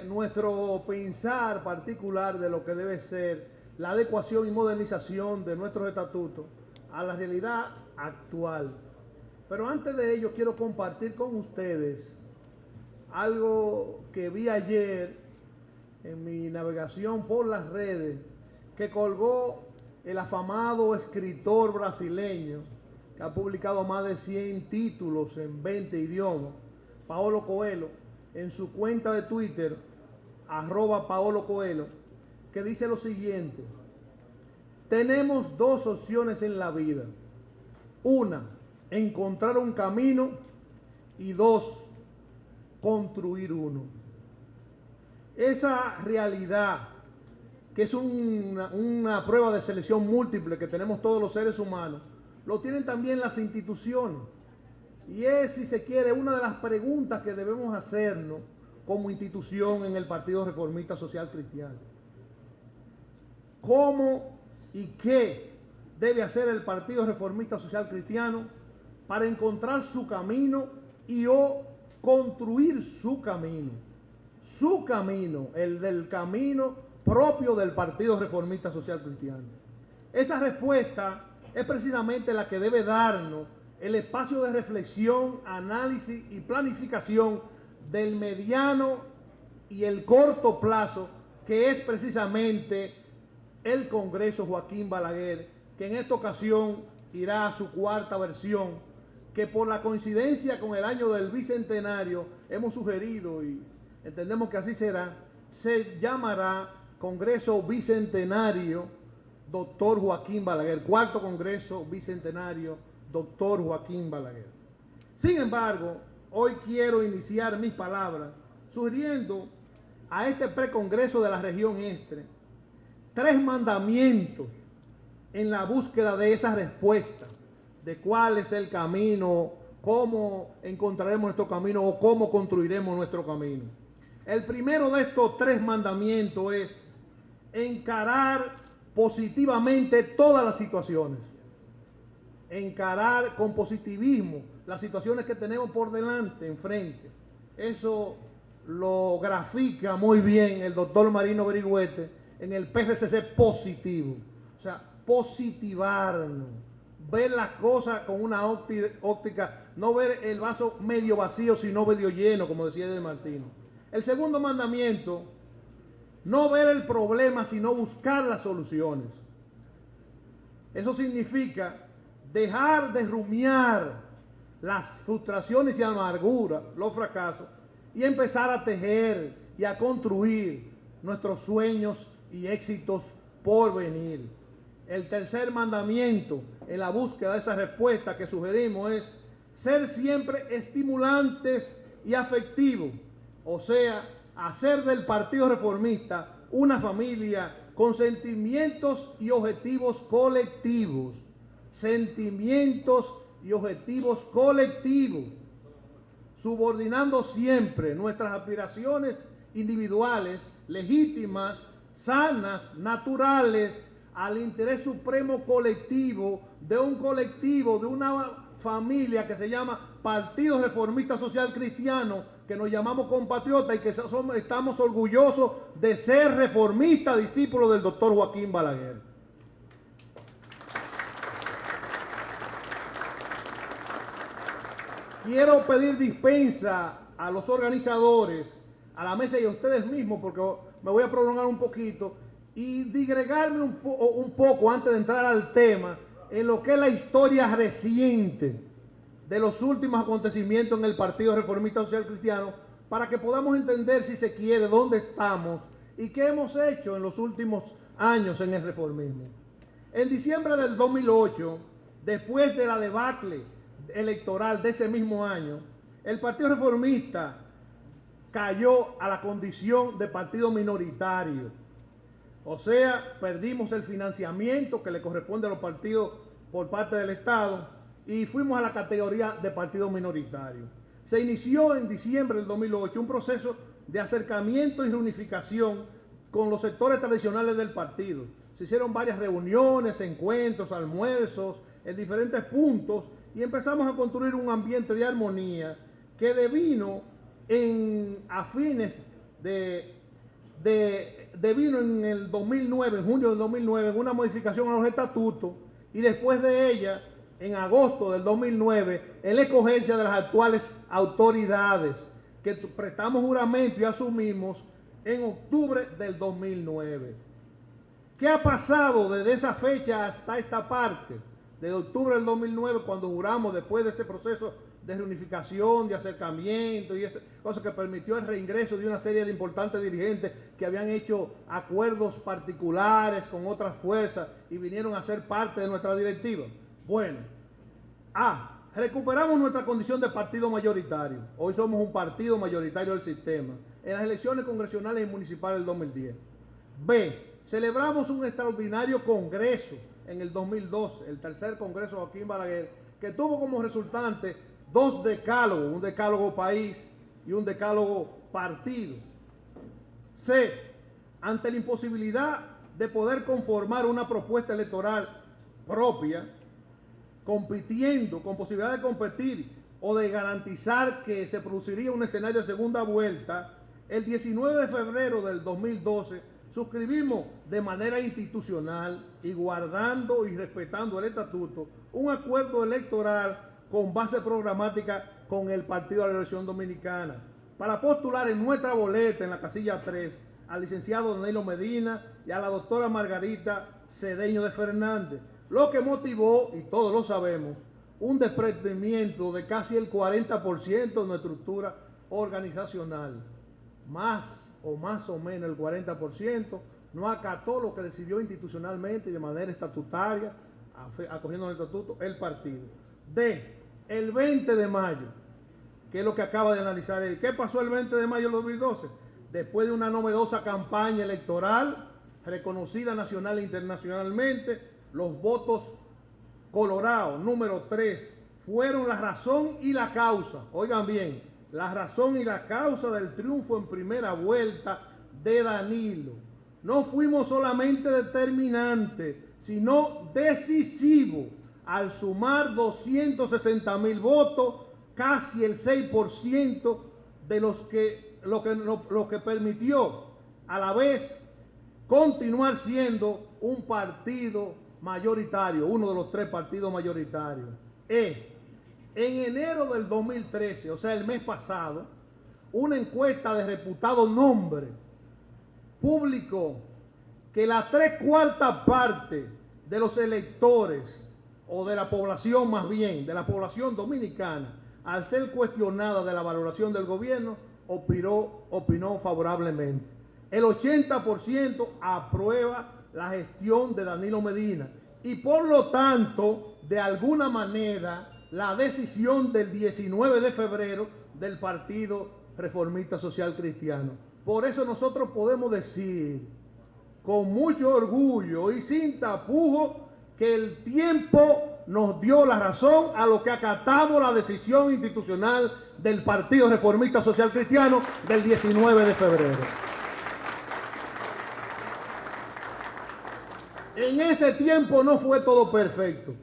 nuestro pensar particular de lo que debe ser la adecuación y modernización de nuestros estatutos a la realidad actual. Pero antes de ello quiero compartir con ustedes algo que vi ayer en mi navegación por las redes, que colgó el afamado escritor brasileño que ha publicado más de 100 títulos en 20 idiomas, Paulo Coelho, en su cuenta de Twitter, @PaoloCoelho, que dice lo siguiente: tenemos dos opciones en la vida. Una, encontrar un camino, y dos, construir uno. Esa realidad, que es una prueba de selección múltiple que tenemos todos los seres humanos, lo tienen también las instituciones. Y es, si se quiere, una de las preguntas que debemos hacernos como institución en el Partido Reformista Social Cristiano. ¿Cómo y qué debe hacer el Partido Reformista Social Cristiano para encontrar su camino y o construir su camino? Su camino, el del camino propio del Partido Reformista Social Cristiano. Esa respuesta es precisamente la que debe darnos el espacio de reflexión, análisis y planificación del mediano y el corto plazo, que es precisamente el Congreso Joaquín Balaguer, que en esta ocasión irá a su cuarta versión, que por la coincidencia con el año del bicentenario hemos sugerido, y entendemos que así será, se llamará Congreso Bicentenario Doctor Joaquín Balaguer, cuarto Congreso Bicentenario Doctor Joaquín Balaguer. Sin embargo, hoy quiero iniciar mis palabras sugiriendo a este precongreso de la región este 3 mandamientos en la búsqueda de esa respuesta, de cuál es el camino, cómo encontraremos nuestro camino o cómo construiremos nuestro camino. El primero de estos 3 mandamientos es encarar positivamente todas las situaciones. Encarar con positivismo las situaciones que tenemos por delante, enfrente. Eso lo grafica muy bien el doctor Marino Berigüete en el PRCC positivo. O sea, positivarnos, ver las cosas con una óptica, no ver el vaso medio vacío, sino medio lleno, como decía de Martino. El segundo mandamiento, no ver el problema, sino buscar las soluciones. Eso significa dejar de rumiar las frustraciones y amarguras, los fracasos, y empezar a tejer y a construir nuestros sueños y éxitos por venir. El tercer mandamiento en la búsqueda de esa respuesta que sugerimos es ser siempre estimulantes y afectivos, o sea, hacer del Partido Reformista una familia con sentimientos y objetivos colectivos. Sentimientos y objetivos colectivos, subordinando siempre nuestras aspiraciones individuales, legítimas, sanas, naturales, al interés supremo colectivo, de una familia que se llama Partido Reformista Social Cristiano, que nos llamamos compatriotas y que estamos orgullosos de ser reformistas, discípulos del doctor Joaquín Balaguer. Quiero pedir dispensa a los organizadores, a la mesa y a ustedes mismos, porque me voy a prolongar un poquito y digregarme un poco antes de entrar al tema en lo que es la historia reciente de los últimos acontecimientos en el Partido Reformista Social Cristiano, para que podamos entender, si se quiere, dónde estamos y qué hemos hecho en los últimos años en el reformismo. En diciembre del 2008, después de la debacle electoral de ese mismo año, el Partido Reformista cayó a la condición de partido minoritario. O sea, perdimos el financiamiento que le corresponde a los partidos por parte del Estado y fuimos a la categoría de partido minoritario. Se inició en diciembre del 2008 un proceso de acercamiento y reunificación con los sectores tradicionales del partido. Se hicieron varias reuniones, encuentros, almuerzos en diferentes puntos y empezamos a construir un ambiente de armonía que devino a fines vino en el 2009, en junio del 2009, en una modificación a los estatutos, y después de ella, en agosto del 2009, en la escogencia de las actuales autoridades que prestamos juramento y asumimos en octubre del 2009. ¿Qué ha pasado desde esa fecha hasta esta parte? Desde octubre del 2009, cuando juramos, después de ese proceso de reunificación, de acercamiento y esa cosa que permitió el reingreso de una serie de importantes dirigentes que habían hecho acuerdos particulares con otras fuerzas y vinieron a ser parte de nuestra directiva. Bueno, recuperamos nuestra condición de partido mayoritario. Hoy somos un partido mayoritario del sistema en las elecciones congresionales y municipales del 2010. B, celebramos un extraordinario congreso en el 2012, el tercer congreso Joaquín Balaguer, que tuvo como resultante 2 decálogos, un decálogo país y un decálogo partido. C, ante la imposibilidad de poder conformar una propuesta electoral propia, compitiendo, con posibilidad de competir o de garantizar que se produciría un escenario de segunda vuelta, el 19 de febrero del 2012 suscribimos de manera institucional y guardando y respetando el estatuto un acuerdo electoral con base programática con el Partido de la Liberación Dominicana para postular en nuestra boleta en la casilla 3 al licenciado Danilo Medina y a la doctora Margarita Cedeño de Fernández, lo que motivó, y todos lo sabemos, un desprendimiento de casi el 40% de nuestra estructura organizacional. Más o menos el 40% no acató lo que decidió institucionalmente y de manera estatutaria, acogiendo el estatuto, el partido. El 20 de mayo, que es lo que acaba de analizar él. ¿Qué pasó el 20 de mayo del 2012? Después de una novedosa campaña electoral, reconocida nacional e internacionalmente, los votos colorados, número 3, fueron la razón y la causa. Oigan bien, la razón y la causa del triunfo en primera vuelta de Danilo. No fuimos solamente determinantes, sino decisivos al sumar 260,000 votos, casi el 6% de lo que permitió a la vez continuar siendo un partido mayoritario, uno de los 3 partidos mayoritarios. En enero del 2013, o sea, el mes pasado, una encuesta de reputado nombre publicó que la 3/4 parte de los electores, o de la población más bien, de la población dominicana, al ser cuestionada de la valoración del gobierno, opinó favorablemente. El 80% aprueba la gestión de Danilo Medina y por lo tanto, de alguna manera, la decisión del 19 de febrero del Partido Reformista Social Cristiano. Por eso nosotros podemos decir con mucho orgullo y sin tapujos que el tiempo nos dio la razón a lo que acatamos la decisión institucional del Partido Reformista Social Cristiano del 19 de febrero. En ese tiempo no fue todo perfecto,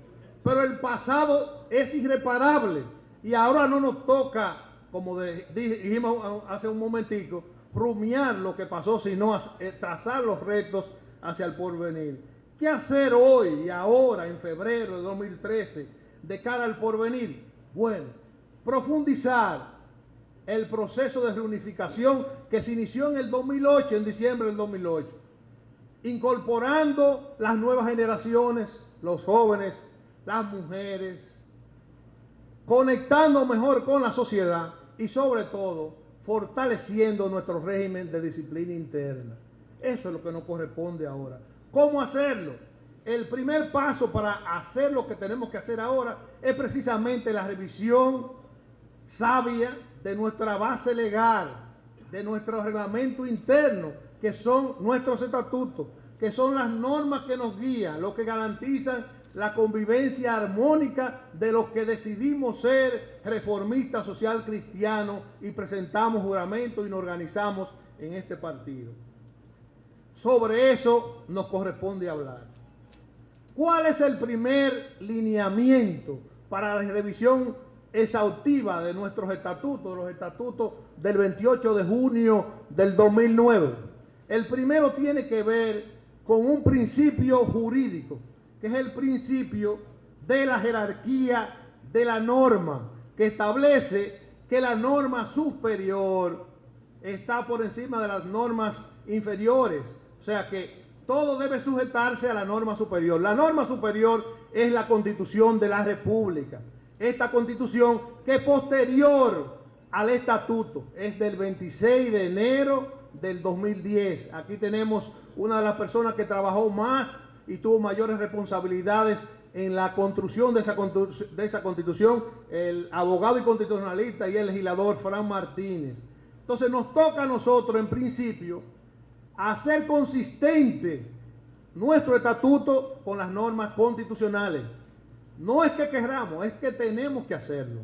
pero el pasado es irreparable y ahora no nos toca, como dijimos hace un momentico, rumiar lo que pasó, sino trazar los retos hacia el porvenir. ¿Qué hacer hoy y ahora, en febrero de 2013, de cara al porvenir? Bueno, profundizar el proceso de reunificación que se inició en el 2008, en diciembre del 2008, incorporando las nuevas generaciones, los jóvenes, las mujeres, conectando mejor con la sociedad y sobre todo fortaleciendo nuestro régimen de disciplina interna. Eso es lo que nos corresponde ahora. ¿Cómo hacerlo? El primer paso para hacer lo que tenemos que hacer ahora es precisamente la revisión sabia de nuestra base legal, de nuestro reglamento interno, que son nuestros estatutos, que son las normas que nos guían, lo que garantizan la convivencia armónica de los que decidimos ser reformistas social cristianos y presentamos juramento y nos organizamos en este partido. Sobre eso nos corresponde hablar. ¿Cuál es el primer lineamiento para la revisión exhaustiva de nuestros estatutos, los estatutos del 28 de junio del 2009. El primero tiene que ver con un principio jurídico, que es el principio de la jerarquía de la norma, que establece que la norma superior está por encima de las normas inferiores. O sea que todo debe sujetarse a la norma superior. La norma superior es la Constitución de la República. Esta Constitución, que posterior al estatuto, es del 26 de enero del 2010. Aquí tenemos una de las personas que trabajó más y tuvo mayores responsabilidades en la construcción de esa Constitución, el abogado y constitucionalista y el legislador Fran Martínez. Entonces nos toca a nosotros, en principio, hacer consistente nuestro estatuto con las normas constitucionales. No es que queramos, es que tenemos que hacerlo.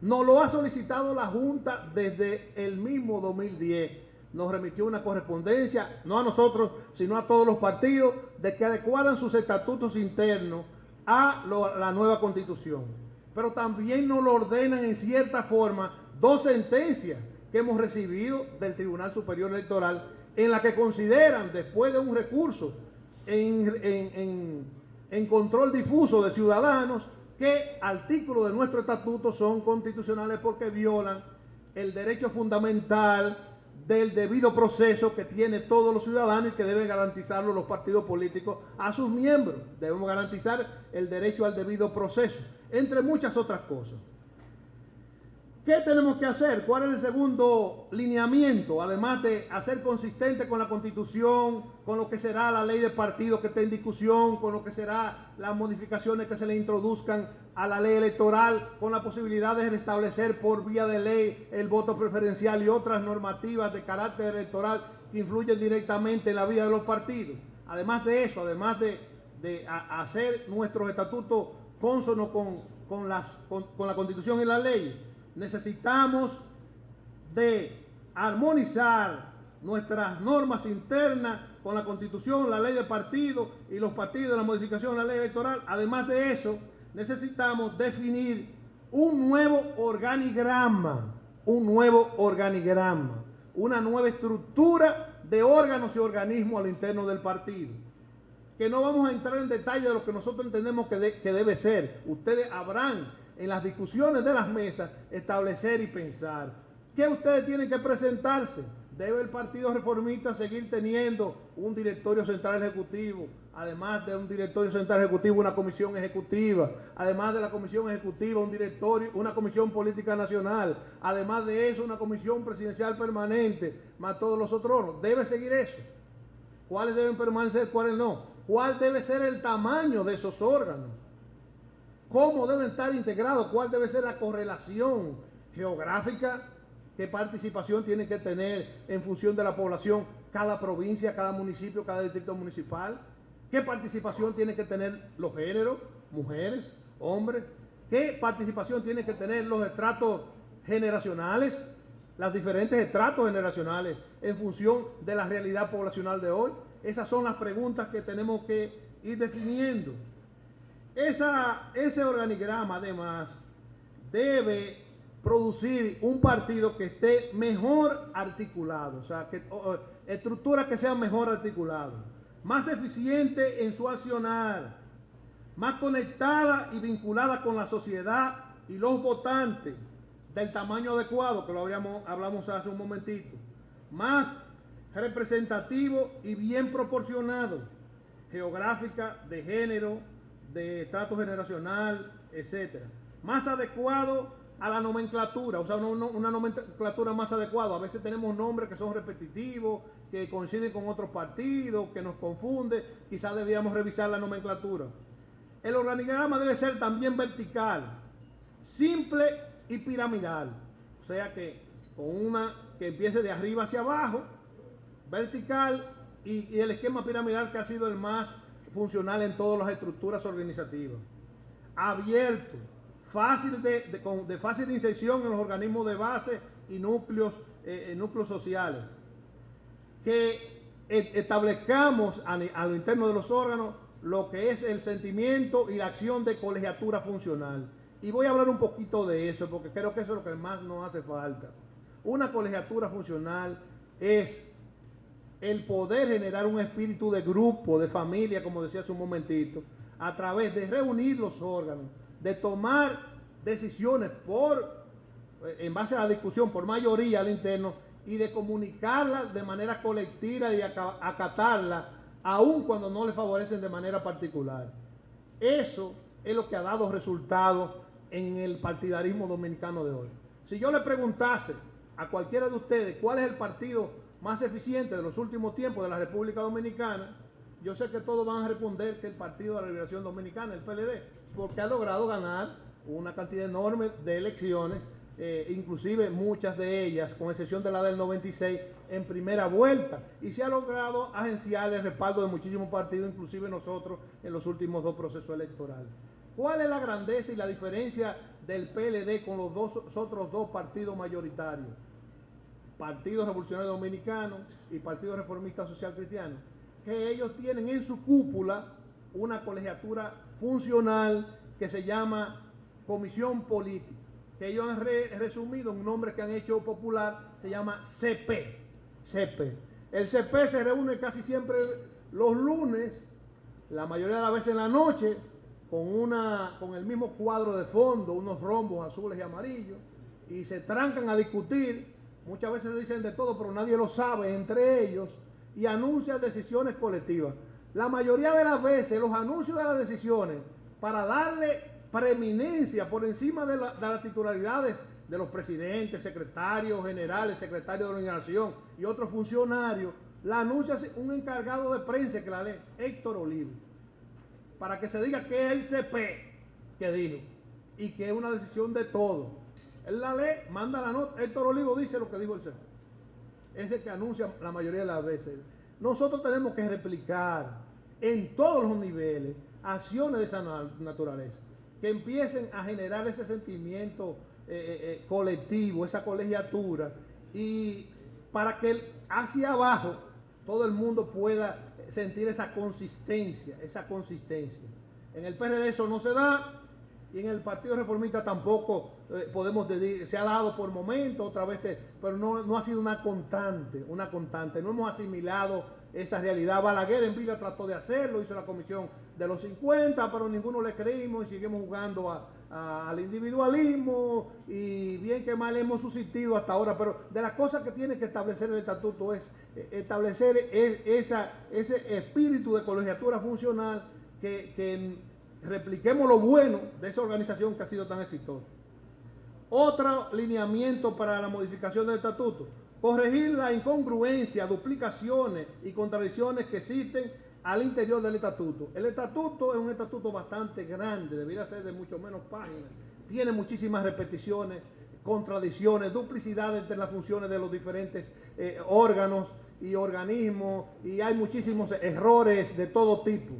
Nos lo ha solicitado la Junta desde el mismo 2010. Nos remitió una correspondencia, no a nosotros, sino a todos los partidos, de que adecuaran sus estatutos internos a la nueva Constitución. Pero también nos lo ordenan en cierta forma dos sentencias que hemos recibido del Tribunal Superior Electoral, en la que consideran, después de un recurso en control difuso de ciudadanos, que artículos de nuestro estatuto son constitucionales porque violan el derecho fundamental del debido proceso que tienen todos los ciudadanos y que deben garantizarlo los partidos políticos a sus miembros. Debemos garantizar el derecho al debido proceso, entre muchas otras cosas. ¿Qué tenemos que hacer? ¿Cuál es el segundo lineamiento? Además de hacer consistente con la Constitución, con lo que será la ley de partidos que está en discusión, con lo que será las modificaciones que se le introduzcan a la ley electoral, con la posibilidad de restablecer por vía de ley el voto preferencial y otras normativas de carácter electoral que influyen directamente en la vida de los partidos? Además de eso, además de hacer nuestros estatutos cónsonos con la Constitución y la ley, necesitamos de armonizar nuestras normas internas con la Constitución, la ley de partidos y los partidos, la modificación de la ley electoral. Además de eso, necesitamos definir un nuevo organigrama, una nueva estructura de órganos y organismos al interno del partido. Que no vamos a entrar en detalle de lo que nosotros entendemos que debe ser. Ustedes habrán en las discusiones de las mesas establecer y pensar. ¿Qué ustedes tienen que presentarse? ¿Debe el Partido Reformista seguir teniendo un directorio central ejecutivo? Además de un directorio central ejecutivo, una comisión ejecutiva. Además de la comisión ejecutiva, un directorio, una comisión política nacional. Además de eso, una comisión presidencial permanente, más todos los otros órganos. ¿Debe seguir eso? ¿Cuáles deben permanecer, cuáles no? ¿Cuál debe ser el tamaño de esos órganos? ¿Cómo deben estar integrados? ¿Cuál debe ser la correlación geográfica? ¿Qué participación tiene que tener en función de la población cada provincia, cada municipio, cada distrito municipal? ¿Qué participación tiene que tener los géneros, mujeres, hombres? ¿Qué participación tiene que tener los estratos generacionales, los diferentes estratos generacionales en función de la realidad poblacional de hoy? Esas son las preguntas que tenemos que ir definiendo. Ese organigrama, además, debe producir un partido que esté mejor articulado, o sea, estructuras que sean mejor articuladas, más eficiente en su accionar, más conectada y vinculada con la sociedad y los votantes, del tamaño adecuado, que lo hablamos hace un momentito, más representativo y bien proporcionado, geográfica, de género, de estrato generacional, etcétera. Más adecuado a la nomenclatura, o sea, una nomenclatura más adecuada. A veces tenemos nombres que son repetitivos, que coinciden con otros partidos, que nos confunde. Quizás deberíamos revisar la nomenclatura. El organigrama debe ser también vertical, simple y piramidal. O sea que con una que empiece de arriba hacia abajo, vertical, y el esquema piramidal que ha sido el más funcional en todas las estructuras organizativas. Abierto, fácil de fácil inserción en los organismos de base y núcleos sociales. Que establezcamos a lo interno de los órganos lo que es el sentimiento y la acción de colegiatura funcional. Y voy a hablar un poquito de eso, porque creo que eso es lo que más nos hace falta. Una colegiatura funcional es el poder generar un espíritu de grupo, de familia, como decía hace un momentito, a través de reunir los órganos, de tomar decisiones en base a la discusión por mayoría al interno y de comunicarlas de manera colectiva y acatarla, aun cuando no le favorecen de manera particular. Eso es lo que ha dado resultados en el partidarismo dominicano de hoy. Si yo le preguntase a cualquiera de ustedes cuál es el partido más eficiente de los últimos tiempos de la República Dominicana, yo sé que todos van a responder que el Partido de la Liberación Dominicana, el PLD, porque ha logrado ganar una cantidad enorme de elecciones, inclusive muchas de ellas, con excepción de la del 96, en primera vuelta, y se ha logrado agenciar el respaldo de muchísimos partidos, inclusive nosotros, en los últimos 2 procesos electorales. ¿Cuál es la grandeza y la diferencia del PLD con los otros 2 partidos mayoritarios? Partido Revolucionario Dominicano y Partido Reformista Social Cristiano, que ellos tienen en su cúpula una colegiatura funcional que se llama Comisión Política, que ellos han resumido un nombre que han hecho popular, se llama CP. El CP se reúne casi siempre los lunes, la mayoría de las veces en la noche, con el mismo cuadro de fondo, unos rombos azules y amarillos, y se trancan a discutir. Muchas veces dicen de todo, pero nadie lo sabe entre ellos, y anuncian decisiones colectivas. La mayoría de las veces los anuncios de las decisiones, para darle preeminencia por encima de las titularidades de los presidentes, secretarios generales, secretarios de organización y otros funcionarios, la anuncia un encargado de prensa que la lee, Héctor Olivo, para que se diga que es el CP que dijo y que es una decisión de todos. Él la lee, manda la nota, Héctor Olivo dice lo que dijo el CP. Es el que anuncia la mayoría de las veces. Nosotros tenemos que replicar en todos los niveles acciones de esa naturaleza, que empiecen a generar ese sentimiento colectivo, esa colegiatura, y para que hacia abajo todo el mundo pueda sentir esa consistencia. En el PRD eso no se da, y en el Partido Reformista tampoco podemos decir, se ha dado por momentos, otras veces, pero no ha sido una constante, no hemos asimilado esa realidad. Balaguer en vida trató de hacerlo, hizo la comisión de los 50, pero ninguno le creímos y seguimos jugando al individualismo, y bien que mal hemos subsistido hasta ahora. Pero de las cosas que tiene que establecer el estatuto es establecer ese espíritu de colegiatura funcional, que repliquemos lo bueno de esa organización que ha sido tan exitosa. Otro lineamiento para la modificación del estatuto: corregir la incongruencia, duplicaciones y contradicciones que existen al interior del estatuto. El estatuto es un estatuto bastante grande, debería ser de mucho menos páginas, tiene muchísimas repeticiones, contradicciones, duplicidad entre las funciones de los diferentes órganos y organismos, y hay muchísimos errores de todo tipo.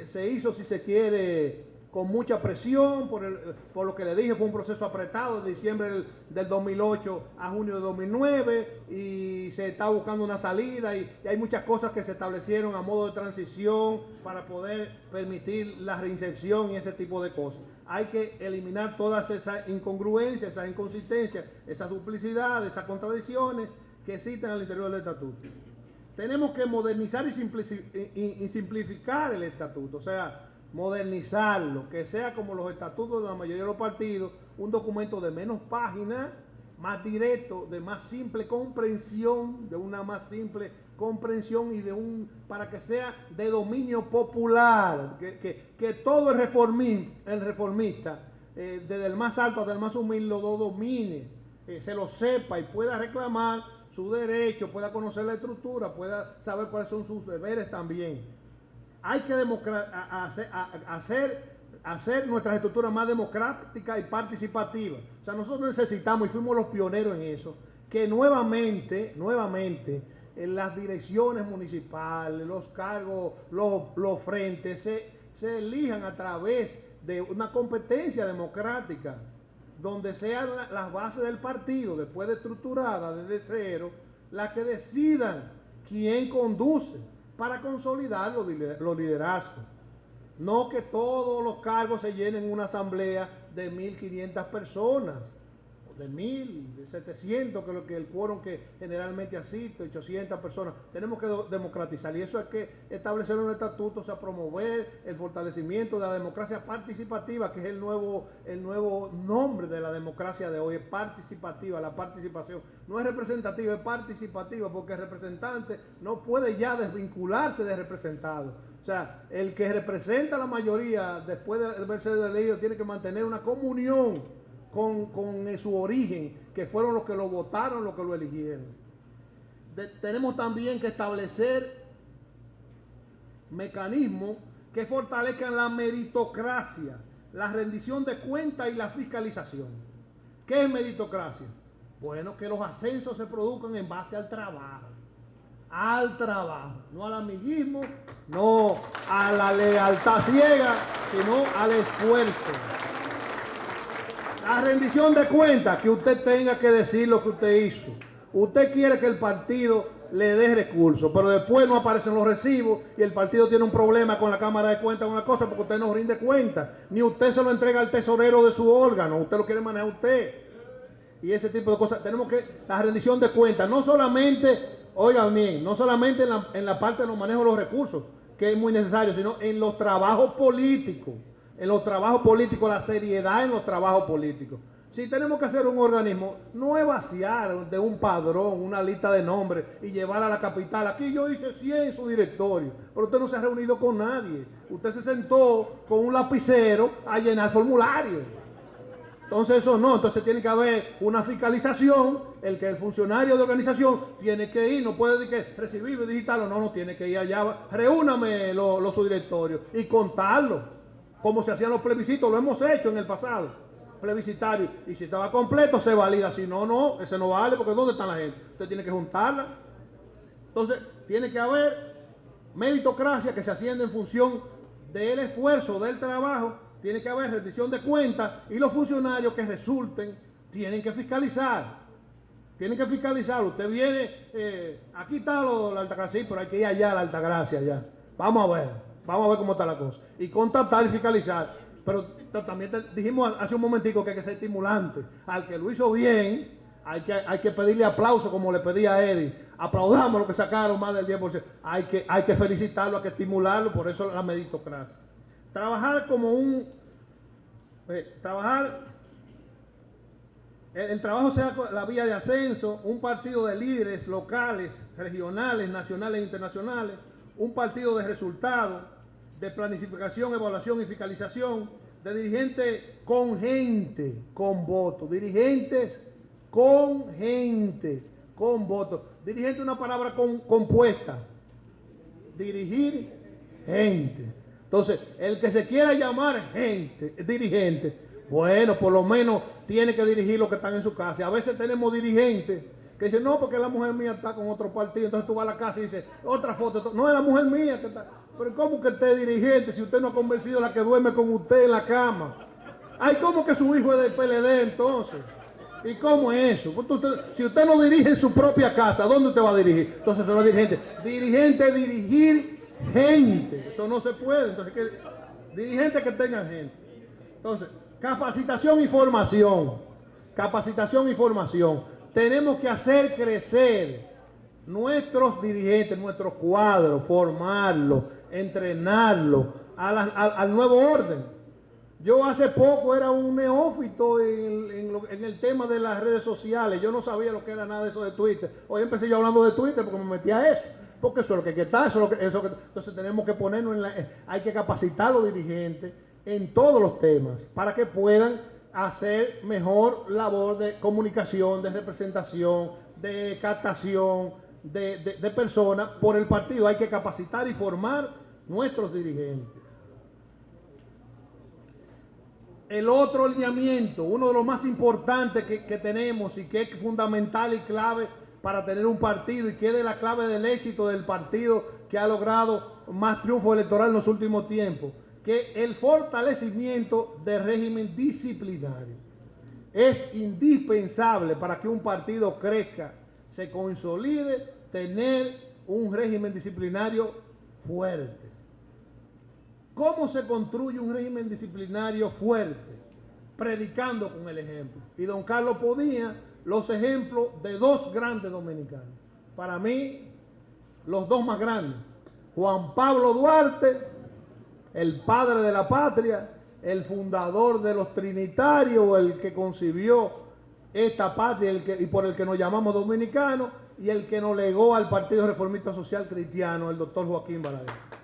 Se hizo, si se quiere, con mucha presión, por lo que le dije, fue un proceso apretado de diciembre del 2008 a junio de 2009, y se está buscando una salida, y hay muchas cosas que se establecieron a modo de transición para poder permitir la reinserción y ese tipo de cosas. Hay que eliminar todas esas incongruencias, esas inconsistencias, esas duplicidades, esas contradicciones que existen al interior del estatuto. Tenemos que modernizar y simplificar el estatuto, o sea, modernizarlo, que sea como los estatutos de la mayoría de los partidos, un documento de menos páginas, más directo, de más simple comprensión, y para que sea de dominio popular, que todo el reformista, desde el más alto hasta el más humilde, lo domine, se lo sepa y pueda reclamar su derecho, pueda conocer la estructura, pueda saber cuáles son sus deberes también. Hay que hacer nuestras estructuras más democráticas y participativas. O sea, nosotros necesitamos, y fuimos los pioneros en eso, que nuevamente, en las direcciones municipales, los cargos, los frentes, se elijan a través de una competencia democrática, donde sean las bases del partido, después de estructurada desde cero, las que decidan quién conduce, para consolidar los liderazgos. No que todos los cargos se llenen en una asamblea de 1.500 personas, o de 1.000, de 700, que es lo que el quórum que generalmente asiste, 800 personas. Tenemos que democratizar, y eso hay que establecer un estatuto, o sea, promover el fortalecimiento de la democracia participativa, que es el nuevo nombre de la democracia de hoy. Es participativa, la participación. No es representativa, es participativa, porque el representante no puede ya desvincularse del representado. O sea, el que representa a la mayoría, después de haber sido elegido, tiene que mantener una comunión con su origen, que fueron los que lo votaron, los que lo eligieron. Tenemos también que establecer mecanismos que fortalezcan la meritocracia, la rendición de cuentas y la fiscalización. ¿Qué es meritocracia? Bueno, que los ascensos se produzcan en base al trabajo. Al trabajo, no al amiguismo, no a la lealtad ciega, sino al esfuerzo. La rendición de cuentas, que usted tenga que decir lo que usted hizo. Usted quiere que el partido le dé recursos, pero después no aparecen los recibos y el partido tiene un problema con la Cámara de Cuentas, una cosa, porque usted no rinde cuenta, ni usted se lo entrega al tesorero de su órgano, usted lo quiere manejar usted. Y ese tipo de cosas, tenemos que, la rendición de cuentas, no solamente, oigan bien, no solamente en la parte de los manejos de los recursos, que es muy necesario, sino en los trabajos políticos. En los trabajos políticos, la seriedad en los trabajos políticos. Si tenemos que hacer un organismo, no es vaciar de un padrón, una lista de nombres y llevar a la capital. Aquí yo hice 100 en su directorio, pero usted no se ha reunido con nadie. Usted se sentó con un lapicero a llenar formularios. Entonces eso no, entonces tiene que haber una fiscalización, el funcionario de organización tiene que ir, no puede decir que recibir digital o no, tiene que ir allá, reúname los subdirectorios y contarlo, como se hacían los plebiscitos, lo hemos hecho en el pasado, plebiscitario, y si estaba completo se valida, si no, no, ese no vale, porque ¿dónde está la gente? Usted tiene que juntarla. Entonces tiene que haber meritocracia que se asciende en función del esfuerzo, del trabajo. Tiene que haber rendición de cuentas y los funcionarios que resulten tienen que fiscalizar. Tienen que fiscalizar. Usted viene, aquí está la Altagracia, sí, pero hay que ir allá a la Altagracia, ya. Vamos a ver cómo está la cosa. Y contactar y fiscalizar. Pero también dijimos hace un momentico que hay que ser estimulante. Al que lo hizo bien, hay que pedirle aplauso, como le pedí a Eddie. Aplaudamos lo que sacaron más del 10%. Hay que felicitarlo, hay que estimularlo, por eso la meritocracia. Trabajar como el trabajo sea la vía de ascenso, un partido de líderes locales, regionales, nacionales e internacionales, un partido de resultados, de planificación, evaluación y fiscalización, de dirigentes con gente, con voto, dirigentes con gente, con voto. Dirigente es una palabra compuesta, dirigir gente. Entonces, el que se quiera llamar dirigente, bueno, por lo menos tiene que dirigir los que están en su casa. A veces tenemos dirigentes que dicen, no, porque la mujer mía está con otro partido. Entonces tú vas a la casa y dices, otra foto. No, es la mujer mía que está. Pero ¿cómo que usted es dirigente si usted no ha convencido a la que duerme con usted en la cama? Ay, ¿cómo que su hijo es del PLD entonces? ¿Y cómo es eso? Si usted no dirige en su propia casa, ¿dónde usted va a dirigir? Entonces son los dirigentes. Dirigente, dirigir gente, eso no se puede. Entonces, dirigentes que tengan gente. Entonces, capacitación y formación. Capacitación y formación. Tenemos que hacer crecer nuestros dirigentes, nuestros cuadros, formarlos, entrenarlos al nuevo orden. Yo hace poco era un neófito en el tema de las redes sociales. Yo no sabía lo que era nada de eso de Twitter. Hoy empecé yo hablando de Twitter porque me metí a eso. Porque eso es lo que está, entonces tenemos que ponernos hay que capacitar a los dirigentes en todos los temas para que puedan hacer mejor labor de comunicación, de representación, de captación de personas por el partido. Hay que capacitar y formar nuestros dirigentes. El otro lineamiento, uno de los más importantes que tenemos y que es fundamental y clave para tener un partido y que es de la clave del éxito del partido que ha logrado más triunfo electoral en los últimos tiempos, que el fortalecimiento del régimen disciplinario es indispensable para que un partido crezca, se consolide, tener un régimen disciplinario fuerte. ¿Cómo se construye un régimen disciplinario fuerte? Predicando con el ejemplo. Y don Carlos ponía los ejemplos de dos grandes dominicanos. Para mí, los dos más grandes. Juan Pablo Duarte, el padre de la patria, el fundador de los trinitarios, el que concibió esta patria y por el que nos llamamos dominicanos, y el que nos legó al Partido Reformista Social Cristiano, el doctor Joaquín Balaguer.